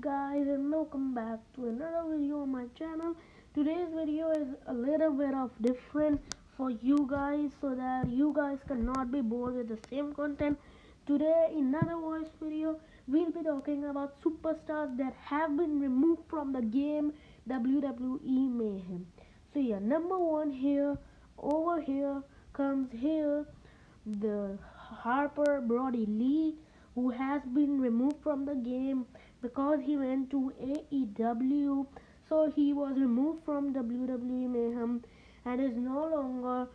guys, and welcome back to another video on my channel. Today's video is a little bit of different for you guys so that you guys cannot be bored with the same content. Today in another voice video we'll be talking about superstars that have been removed from the game WWE Mayhem. So yeah, number one here, over here comes here the Harper Brody Lee, who has been removed from the game because he went to AEW. So he was removed from WWE Mayhem and is no longer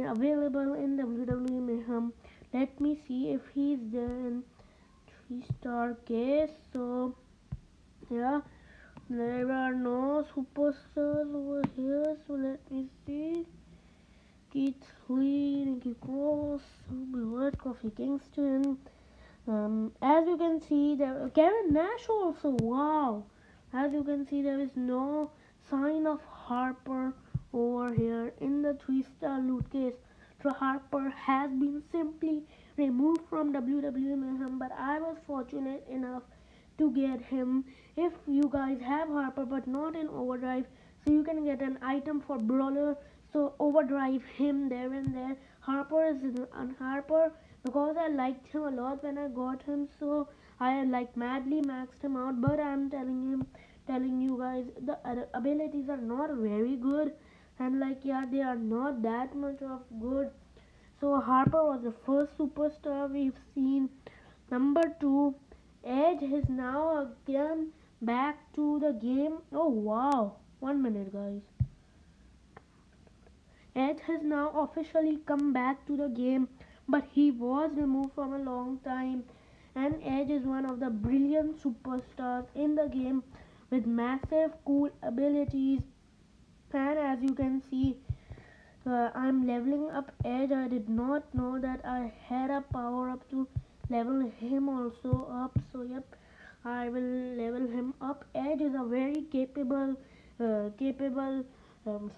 available in WWE Mayhem. Let me see if he's there in 3-star case. So yeah, there are no superstars over here. So let me see. Keith Lee, Nikki Cross, Blood, Kofi Kingston. As you can see, there Kevin Nash also. Wow! As you can see, there is no sign of Harper over here in the 3-star loot case. So Harper has been simply removed from WWE Mayhem, but I was fortunate enough to get him. If you guys have Harper but not in Overdrive, so you can get an item for Brawler. So overdrive him there and there. Harper is on Harper because I liked him a lot when I got him. So I like madly maxed him out. But I'm telling you guys, the abilities are not very good, and like yeah, they are not that much of good. So Harper was the first superstar we've seen. Number two, Edge is now again back to the game. Oh wow! 1 minute, guys. Edge has now officially come back to the game, but he was removed from a long time. And Edge is one of the brilliant superstars in the game with massive cool abilities. And as you can see, I'm leveling up Edge. I did not know that I had a power up to level him also up. So yep, I will level him up. Edge is a very capable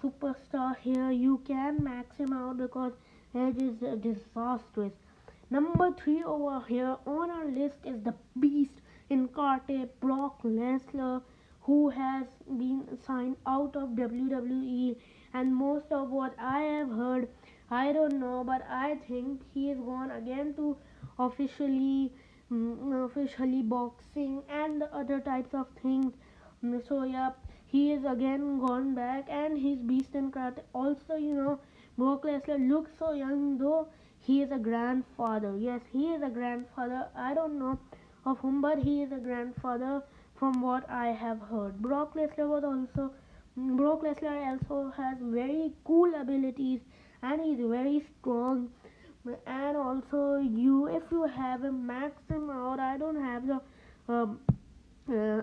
superstar here. You can max him out because Edge is disastrous. Number 3 over here on our list is the Beast incarnate Brock Lesnar, who has been signed out of WWE. And most of what I have heard, I don't know, but I think he is gone again to officially boxing and the other types of things. So yeah, he is again gone back, and his Beast and Karate. Also, Brock Lesnar looks so young, though he is a grandfather. Yes, he is a grandfather. I don't know of whom, but he is a grandfather from what I have heard. Brock Lesnar also has very cool abilities, and he's very strong. And also, if you have a max him out, um,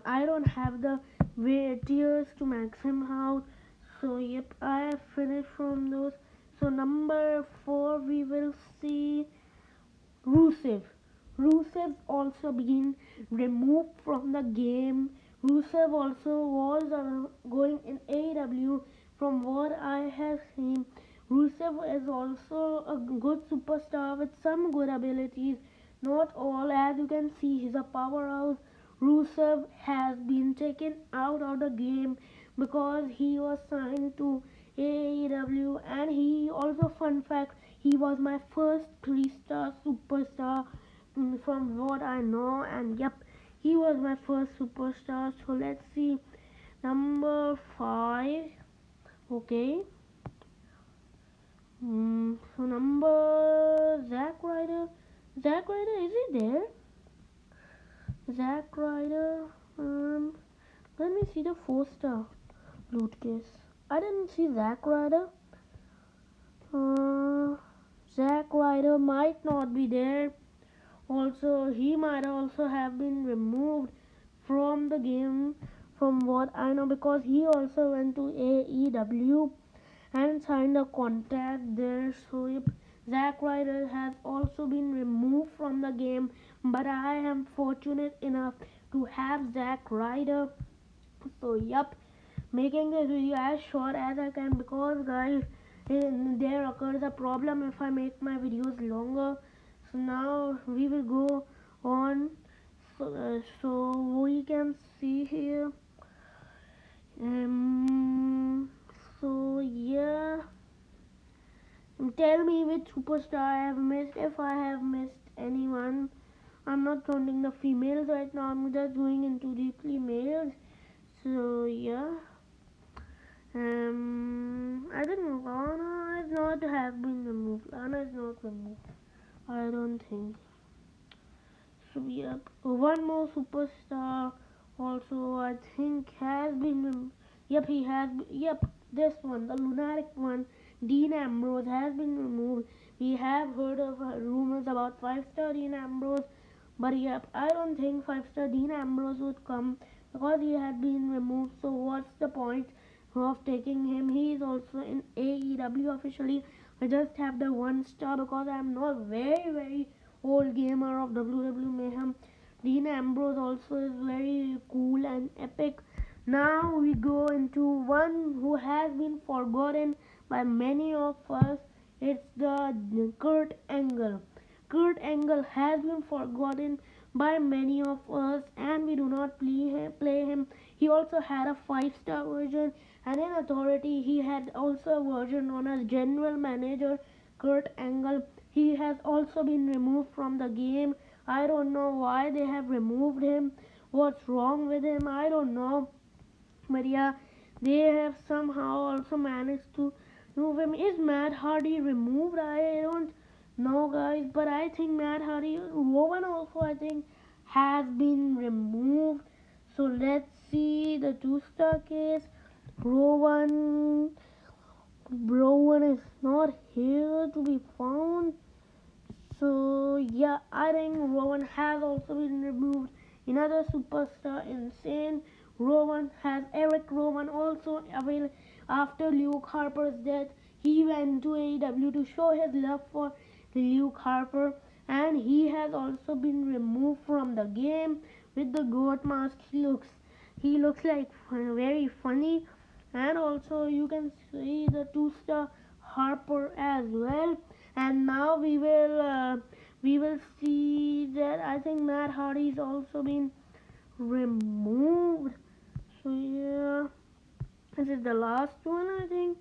I don't have the tiers to max him out. So yep, I have finished from those. So number 4 we will see Rusev. Rusev's also been removed from the game. Rusev also was going in AEW. From what I have seen, Rusev is also a good superstar with some good abilities. Not all, as you can see, he's a powerhouse. Rusev has been taken out of the game because he was signed to AEW, and he also, fun fact, he was my first 3-star superstar, from what I know, and yep, he was my first superstar. So let's see, number 5. Okay. So number Zack Ryder. Zack Ryder, is he there? Zack Ryder. Let me see the 4-star loot case. I didn't see Zack Ryder. Zack Ryder might not be there. Also, he might also have been removed from the game, from what I know, because he also went to AEW and signed a contract there. So yep, Zack Ryder has also been removed from the game, but I am fortunate enough to have Zack Ryder. So yep, making this video as short as I can, because guys, there occurs a problem if I make my videos longer. So now we will go on. So we can see here. So yeah, tell me which superstar I have missed. If I have missed anyone, I'm not counting the females right now. I'm just going into deeply males. So yeah, I think Lana is not have been removed. Lana is not removed. I don't think. So yep, one more superstar also I think has been. Yep, he has. Yep, this one, the lunatic one, Dean Ambrose has been removed. We have heard of rumors about 5-star Dean Ambrose, but yep, I don't think 5-star Dean Ambrose would come because he had been removed. So what's the point of taking him? He is also in AEW officially. I just have the 1-star because I'm not very old gamer of WWE Mayhem. Dean Ambrose also is very cool and epic. Now we go into one who has been forgotten by many of us. It's the Kurt Angle. Kurt Angle has been forgotten by many of us and we do not play him. He also had a 5-star version, and in Authority he had also a version known as General Manager Kurt Angle. He has also been removed from the game. I don't know why they have removed him. What's wrong with him? I don't know. But yeah, they have somehow also managed to remove him. Is Matt Hardy removed? I don't know, guys. But I think Matt Hardy, Rowan also, I think, has been removed. So let's see the 2-star case. Rowan, Rowan is not here to be found. So yeah, I think Rowan has also been removed. Another superstar, Insane Rowan, has Eric Rowan also available after Luke Harper's death. He went to AEW to show his love for Luke Harper, and he has also been removed from the game with the goat mask. He looks like very funny, and also you can see the 2-star Harper as well. And now we will see that I think Matt Hardy's also been removed. So yeah, this is the last one, I think.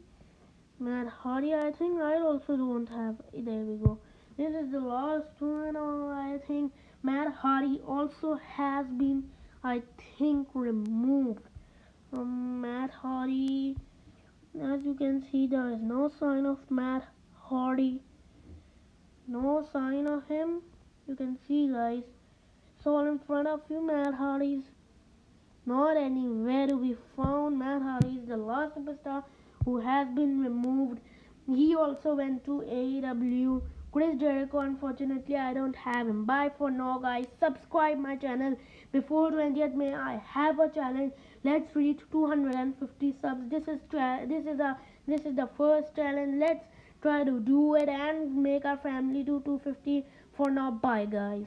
Matt Hardy, I think I also don't have. There we go. This is the last one. I think Matt Hardy also has been, I think, removed from Matt Hardy. As you can see, there is no sign of Matt Hardy. No sign of him. You can see, guys. It's all in front of you. Matt Hardy's not anywhere to be found. Matt Hardy is the last superstar who has been removed. He also went to AEW. Chris Jericho, unfortunately, I don't have him. Bye for now, guys. Subscribe my channel before 20th May. I have a challenge. Let's reach 250 subs. This is the first challenge. Let's try to do it and make our family do 250. For now, bye, guys.